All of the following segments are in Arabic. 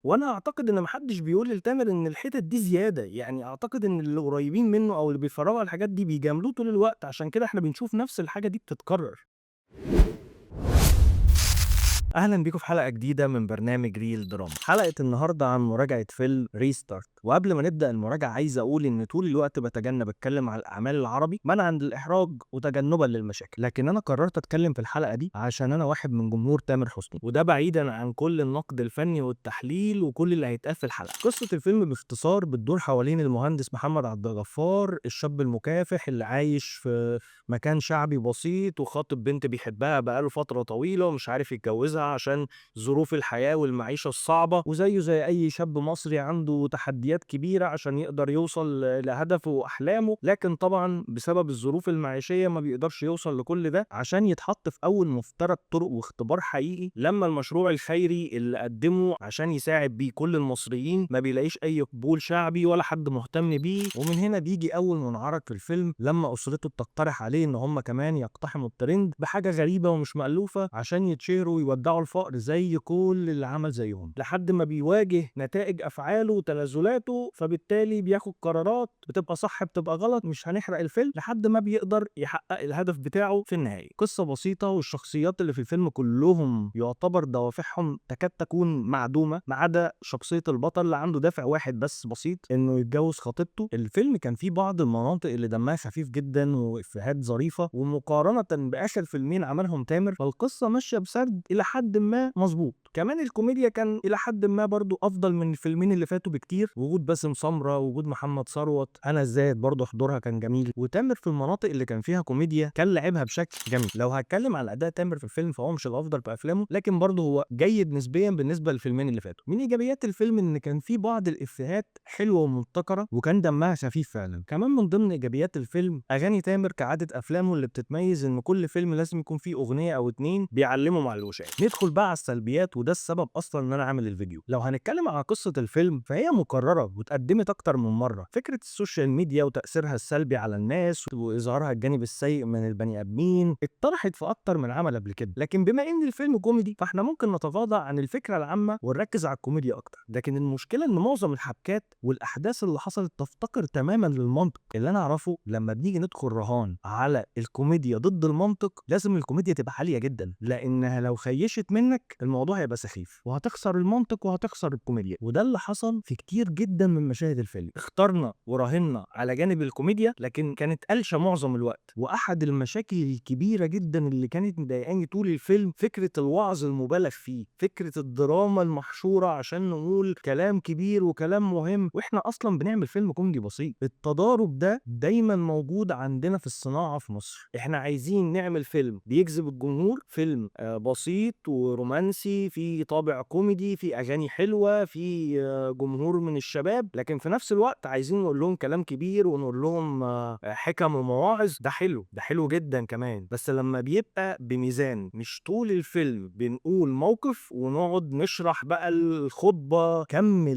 وأنا أعتقد إن ما حدش بيقول لتامر إن الحتت دي زيادة، يعني أعتقد إن اللي قريبين منه أو اللي بيتفرجوا على الحاجات دي بيجاملوه طول الوقت، عشان كده إحنا بنشوف نفس الحاجة دي بتتكرر. أهلا بيكم في حلقة جديدة من برنامج ريل دراما. حلقة النهاردة عن مراجعة فيلم ريستارت، وقبل ما نبدأ المراجعة عايز أقول إن طول الوقت بتجنب أتكلم على الأعمال العربي منعا للإحراج وتجنبا للمشاكل، لكن أنا قررت أتكلم في الحلقة دي عشان أنا واحد من جمهور تامر حسني، وده بعيدا عن كل النقد الفني والتحليل وكل اللي هيتقال في الحلقة. قصة الفيلم باختصار بتدور حوالين المهندس محمد عبد الغفار، الشاب المكافح اللي عايش في مكان شعبي بسيط وخاطب بنت بيحبها بقاله فترة طويلة ومش عارف يتجوزها عشان ظروف الحياة والمعيشة الصعبة، وزيه زي أي شاب مصري عنده تحديات كبيرة عشان يقدر يوصل لهدفه وأحلامه، لكن طبعا بسبب الظروف المعيشية ما بيقدرش يوصل لكل ده عشان يتحط في أول مفترض طرق واختبار حقيقي لما المشروع الخيري اللي قدمه عشان يساعد بيه كل المصريين ما بيلاقيش أي قبول شعبي ولا حد مهتم بيه. ومن هنا بيجي أول منعرض في الفيلم لما أسرته بتقترح عليه إن هم كمان يقتحموا الترند بحاجة غريبة ومش مألوفة عشان يتشهروا ويودعوا الفقر زي كل اللي عمل زيهم، لحد ما بيواجه نتائج أفعاله وتنازلاته، فبالتالي بياخد قرارات بتبقى صح بتبقى غلط. مش هنحرق الفيلم لحد ما بيقدر يحقق الهدف بتاعه في النهاية. قصة بسيطة، والشخصيات اللي في الفيلم كلهم يعتبر دوافعهم تكاد تكون معدومة ما عدا شخصية البطل اللي عنده دافع واحد بس بسيط، إنه يتجوز خطيبته. الفيلم كان فيه بعض المناطق اللي دمها خفيف جدا وإفيهات ظريفة، ومقارنة بآخر فيلمين عملهم تامر فالقصة ماشية بسرد إلى حد ما مظبوط. كمان الكوميديا كان إلى حد ما برضو أفضل من الفيلمين اللي فاتوا بكتير، وجود باسم سمرة وجود محمد ثروت، أنا الزاهد برضو حضورها كان جميل، وتامر في المناطق اللي كان فيها كوميديا كان لعبها بشكل جميل. لو هتكلم على أداء تامر في الفيلم فهو مش الأفضل في أفلامه، لكن برضو هو جيد نسبيا بالنسبة للفيلمين اللي فاتوا. من إيجابيات الفيلم إن كان فيه بعض الإفيهات حلوة ومبتكرة وكان دمها خفيف فعلا. كمان من ضمن إيجابيات الفيلم أغاني تامر كعادة أفلامه اللي بتتميز إن كل فيلم لازم يكون فيه أغنية أو اتنين بيعلموا مع المشاهد. ندخل بقى على السلبيات، وده السبب أصلا إن أنا عامل الفيديو. لو هنتكلم على قصة الفيلم فهي مكررة واتقدمت أكتر من مرة. فكرة السوشيال ميديا وتأثيرها السلبي على الناس وإظهارها الجانب السيء من البني آدمين اتطرحت في أكتر من عمل قبل كده، لكن بما إن الفيلم كوميدي فإحنا ممكن نتغاضى عن الفكرة العامة ونركز على الكوميديا أكتر. لكن المشكلة إن معظم الحبكات والأحداث اللي حصلت تفتقر تماما للمنطق. اللي أنا أعرفه لما بنيجي ندخل رهان على الكوميديا ضد المنطق لازم الكوميديا تبقى عالية جدا، لأنها لو خيشت منك الموضوع هيبقى سخيف وهتخسر المنطق وهتخسر الكوميديا، وده اللي حصل في كتير جدا من مشاهد الفيلم. اخترنا وراهنا على جانب الكوميديا لكن كانت قلشة معظم الوقت. وأحد المشاكل الكبيرة جدا اللي كانت مضايقاني طول الفيلم فكرة الوعظ المبالغ فيه، فكرة الدراما المحشورة عشان نقول كلام كبير وكلام مهم واحنا اصلا بنعمل فيلم كوميدي بسيط. التضارب ده دايما موجود عندنا في الصناعة في مصر. احنا عايزين نعمل فيلم بيجذب الجمهور، فيلم بسيط ورومانسي فيه طابع كوميدي فيه اغاني حلوة فيه جمهور من الشباب، لكن في نفس الوقت عايزين نقول لهم كلام كبير ونقول لهم حكم ومواعظ. ده حلو، ده حلو جدا كمان، بس لما بيبقى بميزان، مش طول الفيلم بنقول موقف ونقعد نشرح بقى الخطبة كم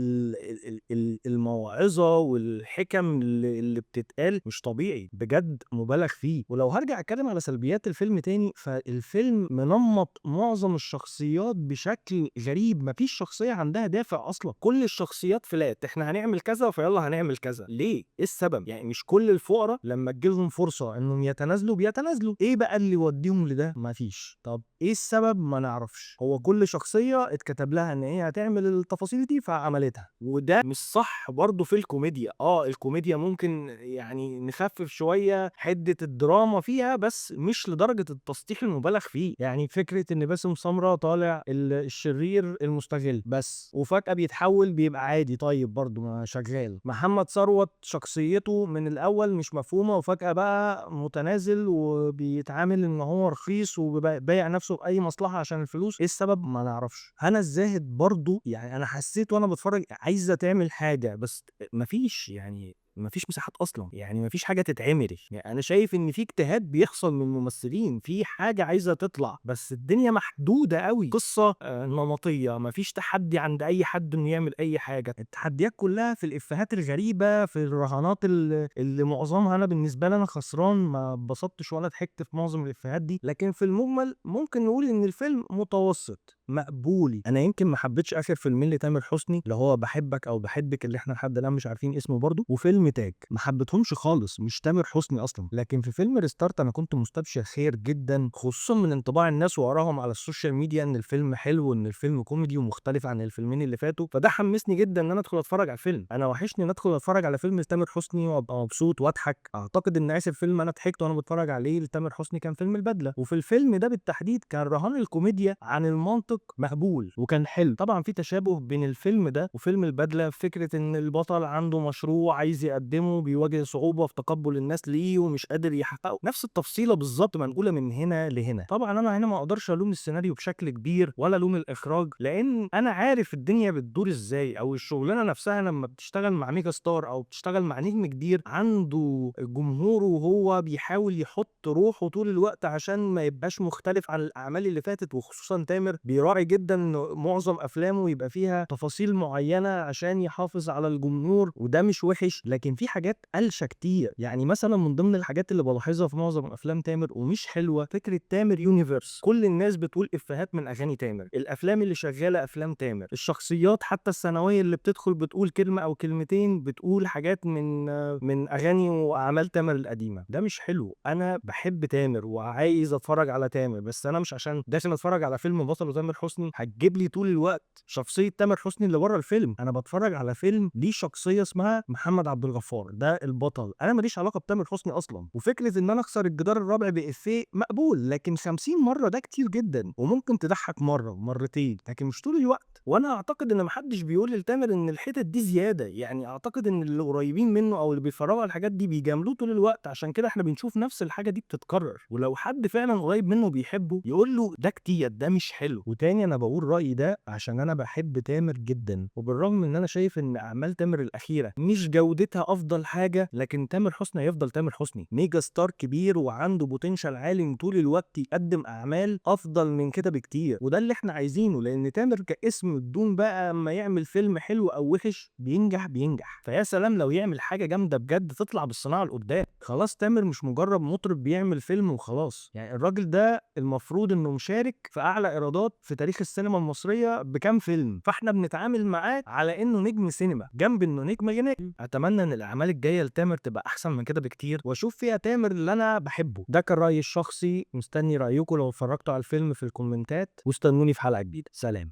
الموعظة والحكم اللي بتتقال مش طبيعي بجد، مبالغ فيه. ولو هرجع اتكلم على سلبيات الفيلم تاني فالفيلم منمط معظم الشخصيات بشكل غريب، مفيش شخصية عندها دافع اصلا، كل الشخصيات فلات، احنا هنعمل كذا فيلا هنعمل كذا. ليه؟ ايه السبب؟ يعني مش كل الفقراء لما تجيلهم فرصة انهم يتنازلوا بيتنازلوا، ايه بقى اللي يوديهم لده؟ مفيش. طب ايه السبب؟ ما نعرفش. هو كل شخصية اتكتب لها ان هي هتعمل التفاصيل دي فعملتها، وده مش صح برضه في الكوميديا. الكوميديا ممكن يعني نخفف شوية حدة الدراما فيها بس مش لدرجة التسطيح المبالغ فيه. يعني فكرة ان باسم سمرة طالع الشرير المستغل بس وفجأة بيتحول بيبقى عادي طيب برضه ما شغال. محمد ثروت شخصيته من الاول مش مفهومة وفجأة بقى متنازل وبيتعامل ان هو رخيص وبايع نفسه باي مصلحة عشان الفلوس، ايه السبب؟ ما نعرفش. هنا الزاهد برضو يعني انا حسيت وانا بتفرج عايزة تعمل حاجة بس مفيش، يعني مفيش مساحات اصلا، يعني مفيش حاجه تتعمل. يعني انا شايف ان في اجتهاد بيحصل من الممثلين، في حاجه عايزه تطلع بس الدنيا محدوده قوي. قصه نمطيه، مفيش تحدي عند اي حد انه يعمل اي حاجه. التحديات كلها في الافيهات الغريبه، في الرهانات اللي معظمها انا بالنسبه لي انا خسران، ما اتبسطتش ولا ضحكت في معظم الافيهات دي. لكن في المجمل ممكن نقول ان الفيلم متوسط، مقبول. انا يمكن ما حبيتش اخر فيلمين لتامر حسني، اللي هو بحبك او بحبك، اللي احنا لحد الان مش عارفين اسمه برضه، وفيلم تاج، ما حبيتهمش خالص، مش تامر حسني اصلا. لكن في فيلم ريستارت انا كنت مستبشر خير جدا، خصوصا من انطباع الناس وارائهم على السوشيال ميديا ان الفيلم حلو وان الفيلم كوميدي ومختلف عن الفيلمين اللي فاتوا، فده حمسني جدا ان انا ادخل اتفرج على الفيلم. انا وحشني ان ادخل اتفرج على فيلم لتامر حسني وابقى مبسوط واضحك. اعتقد ان اخر فيلم انا ضحكت وانا بتفرج عليه لتامر حسني كان فيلم البدله، وفي الفيلم ده بالتحديد كان رهان الكوميديا عن المنطق مقبول وكان حلو. طبعا في تشابه بين الفيلم ده وفيلم البدله في فكره ان البطل عنده مشروع عايز يقدمه، بيواجه صعوبه في تقبل الناس ليه ومش قادر يحققه، نفس التفصيله بالظبط منقوله من هنا لهنا. طبعا انا هنا ما اقدرش الوم السيناريو بشكل كبير ولا الوم الاخراج، لان انا عارف الدنيا بتدور ازاي، او الشغلانه نفسها لما بتشتغل مع ميجا ستار او بتشتغل مع نجم كبير عنده جمهوره وهو بيحاول يحط روحه طول الوقت عشان ما يبقاش مختلف عن الاعمال اللي فاتت. وخصوصا تامر بيراعي جدا ان معظم افلامه يبقى فيها تفاصيل معينه عشان يحافظ على الجمهور، وده مش وحش، لكن في حاجات قلشه كتير. يعني مثلا من ضمن الحاجات اللي بلاحظها في معظم افلام تامر ومش حلوه فكره تامر يونيفرس، كل الناس بتقول افيهات من اغاني تامر، الافلام اللي شغاله افلام تامر، الشخصيات حتى الثانويه اللي بتدخل بتقول كلمه او كلمتين بتقول حاجات من اغاني واعمال تامر القديمه. ده مش حلو. انا بحب تامر وعايز اتفرج على تامر، بس انا مش عشان داخل اتفرج على فيلم بطله تامر حسني هتجيب لي طول الوقت شخصيه تامر حسني اللي بره الفيلم. انا بتفرج على فيلم ليه شخصيه اسمها محمد عبد الغفار، ده البطل، انا ماليش علاقه بتامر حسني اصلا. وفكره ان انا اكسر الجدار الرابع بافيه مقبول، لكن 50 مره ده كتير جدا، وممكن تضحك مره ومرتين لكن مش طول الوقت. وانا اعتقد ان محدش بيقول لتامر ان الحتت دي زياده، يعني اعتقد ان اللي قريبين منه او اللي بيتفرجوا على الحاجات دي بيجاملوه طول الوقت، عشان كده احنا بنشوف نفس الحاجه دي بتتكرر. ولو حد فعلا قريب منه بيحبه يقول له ده كتير، ده مش حلو. وتاني انا بقول رايي ده عشان انا بحب تامر جدا، وبالرغم من ان انا شايف ان اعمال تامر الاخيره مش جودتها افضل حاجه، لكن تامر حسني هيفضل تامر حسني، ميجا ستار كبير وعنده بوتنشال عالي إن طول الوقت يقدم اعمال افضل من كده بكتير، وده اللي احنا عايزينه. لان تامر كاسم بدون بقى اما يعمل فيلم حلو او وحش بينجح بينجح، فيا سلام لو يعمل حاجه جامده بجد تطلع بالصناعه لقدام. خلاص تامر مش مجرد مطرب بيعمل فيلم وخلاص، يعني الراجل ده المفروض انه مشارك في اعلى ايرادات في تاريخ السينما المصريه بكام فيلم، فاحنا بنتعامل معاه على انه نجم سينما جنب انه نجم غنائي. اتمنى ان الاعمال الجايه لتامر تبقى احسن من كده بكتير واشوف فيها تامر اللي انا بحبه. ده كان رايي الشخصي، مستني رايكم لو اتفرجتوا على الفيلم في الكومنتات، واستنوني في حلقه جديده. سلام.